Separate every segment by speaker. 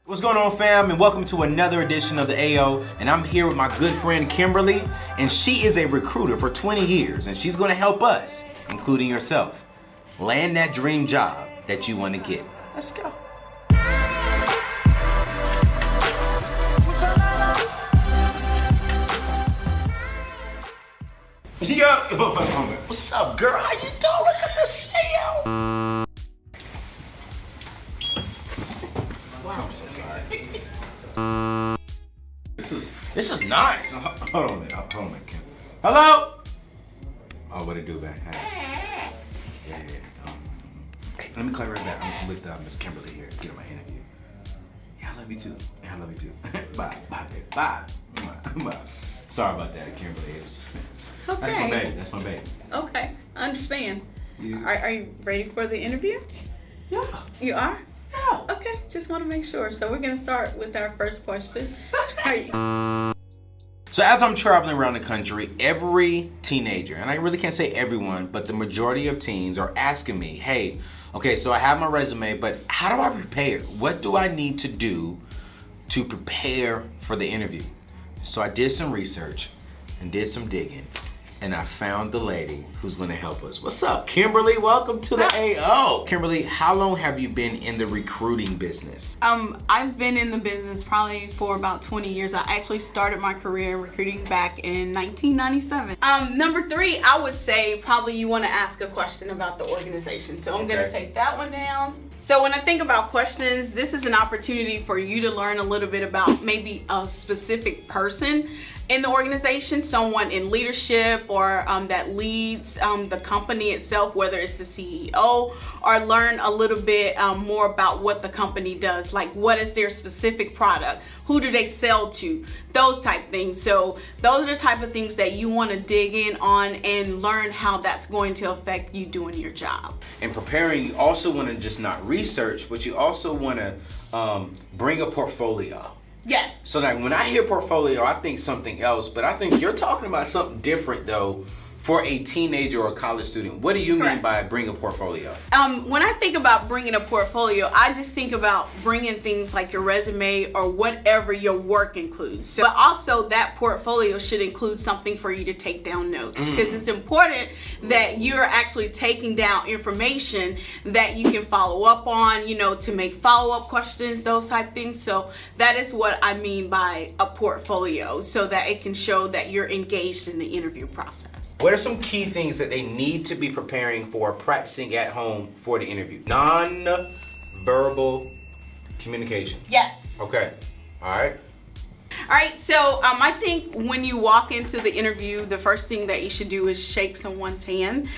Speaker 1: What's going on, fam, and welcome to another edition of the AO, and I'm here with my good friend Kimberly, and she is a recruiter for 20 years, and she's going to help us, including yourself, land that dream job that you want to get. Let's go. Yo, what's up, girl? How you doing? Look at this AO. Wow, I'm so sorry. This is nice. Hold on a minute, Kim. Hello? Oh, what it do back? Hey. Yeah. Hey, let me call you right back. I'm with Miss Kimberly here. Get on my interview. Yeah, I love you too. Yeah, I love you too. Bye, baby. Bye. Bye. Sorry about that, Kimberly.
Speaker 2: Okay.
Speaker 1: That's my baby.
Speaker 2: Okay, I understand.
Speaker 1: You?
Speaker 2: Are you ready for the interview?
Speaker 1: Yeah.
Speaker 2: You are?
Speaker 1: Yeah.
Speaker 2: Okay, just want to make sure. So we're going to start with our first question.
Speaker 1: So as I'm traveling around the country, every teenager, and I really can't say everyone, but the majority of teens are asking me, hey, okay, so I have my resume, but how do I prepare? What do I need to do to prepare for the interview? So I did some research and did some digging, and I found the lady who's gonna help us. What's up, Kimberly? Welcome to the AO. Kimberly, how long have you been in the recruiting business?
Speaker 2: I've been in the business probably for about 20 years. I actually started my career in recruiting back in 1997. Number 3, I would say probably you want to ask a question about the organization. So I'm gonna take that one down. So when I think about questions, this is an opportunity for you to learn a little bit about maybe a specific person in the organization, someone in leadership or that leads the company itself, whether it's the CEO, or learn a little bit more about what the company does, like what is their specific product, who do they sell to, those type things. So those are the type of things that you want to dig in on and learn how that's going to affect you doing your job.
Speaker 1: In preparing, you also want to just not research, but you also want to bring a portfolio.
Speaker 2: Yes.
Speaker 1: So like when I hear portfolio, I think something else, but I think you're talking about something different though for a teenager or a college student. What do you mean by bring a portfolio?
Speaker 2: When I think about bringing a portfolio, I just think about bringing things like your resume or whatever your work includes. So, but also that portfolio should include something for you to take down notes, because it's important that you're actually taking down information that you can follow up on, to make follow-up questions, those type things. So that is what I mean by a portfolio, so that it can show that you're engaged in the interview process.
Speaker 1: What are some key things that they need to be preparing for, practicing at home for the interview? Non-verbal communication.
Speaker 2: Yes.
Speaker 1: Okay. All right.
Speaker 2: All right, so I think when you walk into the interview, the first thing that you should do is shake someone's hand,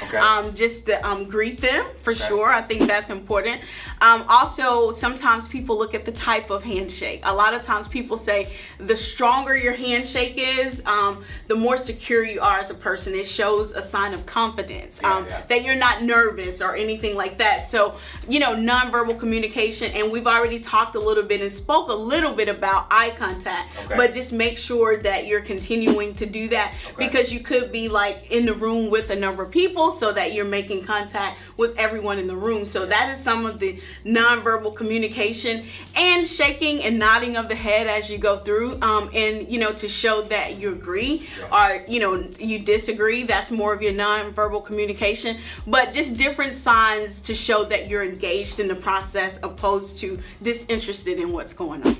Speaker 2: just to greet them for sure. I think that's important. Also, sometimes people look at the type of handshake. A lot of times people say the stronger your handshake is, the more secure you are as a person. It shows a sign of confidence, that you're not nervous or anything like that. So, nonverbal communication, and we've already talked a little bit and spoke a little bit about eye contact. But just make sure that you're continuing to do that, because you could be like in the room with a number of people, so that you're making contact with everyone in the room. So that is some of the nonverbal communication, and shaking and nodding of the head as you go through, and to show that you agree or you disagree. That's more of your nonverbal communication, but just different signs to show that you're engaged in the process opposed to disinterested in what's going on.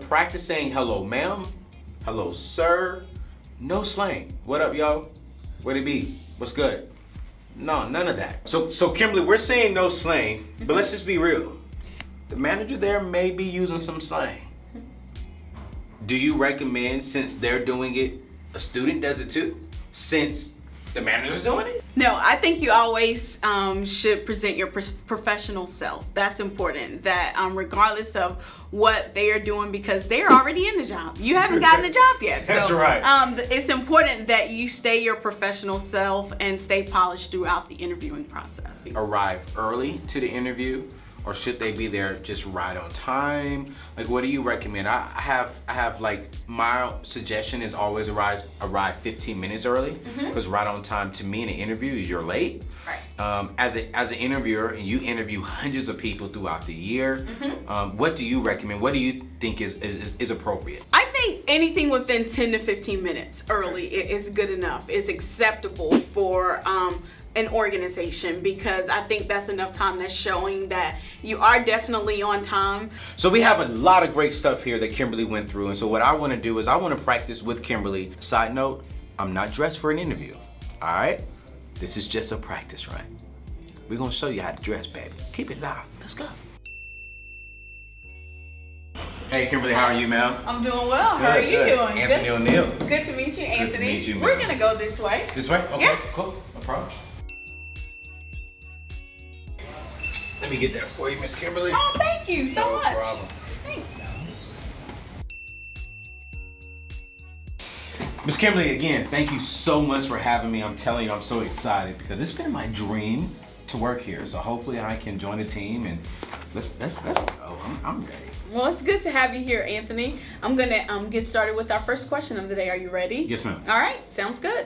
Speaker 1: Practicing hello ma'am, hello sir, no slang. What up, y'all? Where it be? What's good? No, none of that. So Kimberly, we're saying no slang, but let's just be real. The manager there may be using some slang. Do you recommend, since they're doing it, a student does it too? Since the manager's doing it?
Speaker 2: No, I think you always should present your professional self. That's important, that regardless of what they are doing, because they're already in the job. You haven't gotten the job yet.
Speaker 1: That's right.
Speaker 2: It's important that you stay your professional self and stay polished throughout the interviewing process.
Speaker 1: Arrive early to the interview, or should they be there just right on time? Like, what do you recommend? I have like, my suggestion is always arrive 15 minutes early, because right on time to me in an interview is you're late.
Speaker 2: Right.
Speaker 1: as an interviewer, and you interview hundreds of people throughout the year, what do you recommend? What do you think is appropriate?
Speaker 2: I think anything within 10 to 15 minutes early is good enough. Is acceptable for an organization, because I think that's enough time that's showing that you are definitely on time.
Speaker 1: So we have a lot of great stuff here that Kimberly went through, and so what I want to do is I want to practice with Kimberly. Side note, I'm not dressed for an interview, all right? This is just a practice run. We're gonna show you how to dress, baby. Keep it live. Let's go. Hey, Kimberly, how are you, ma'am?
Speaker 2: I'm doing well. How are you doing?
Speaker 1: Anthony O'Neill.
Speaker 2: Good to meet you, Anthony.
Speaker 1: Good to meet you,
Speaker 2: We're
Speaker 1: ma'am.
Speaker 2: gonna go this way.
Speaker 1: This way? Okay,
Speaker 2: Yes.
Speaker 1: cool. No problem. Let me get that for you, Miss Kimberly.
Speaker 2: Oh, thank you so
Speaker 1: No
Speaker 2: much.
Speaker 1: problem.
Speaker 2: Thanks.
Speaker 1: Miss Kimberly, again, thank you so much for having me. I'm telling you, I'm so excited because it's been my dream to work here. So hopefully I can join the team and let's go. I'm ready.
Speaker 2: Well, it's good to have you here, Anthony. I'm gonna get started with our first question of the day. Are you ready?
Speaker 1: Yes, ma'am.
Speaker 2: All right, sounds good.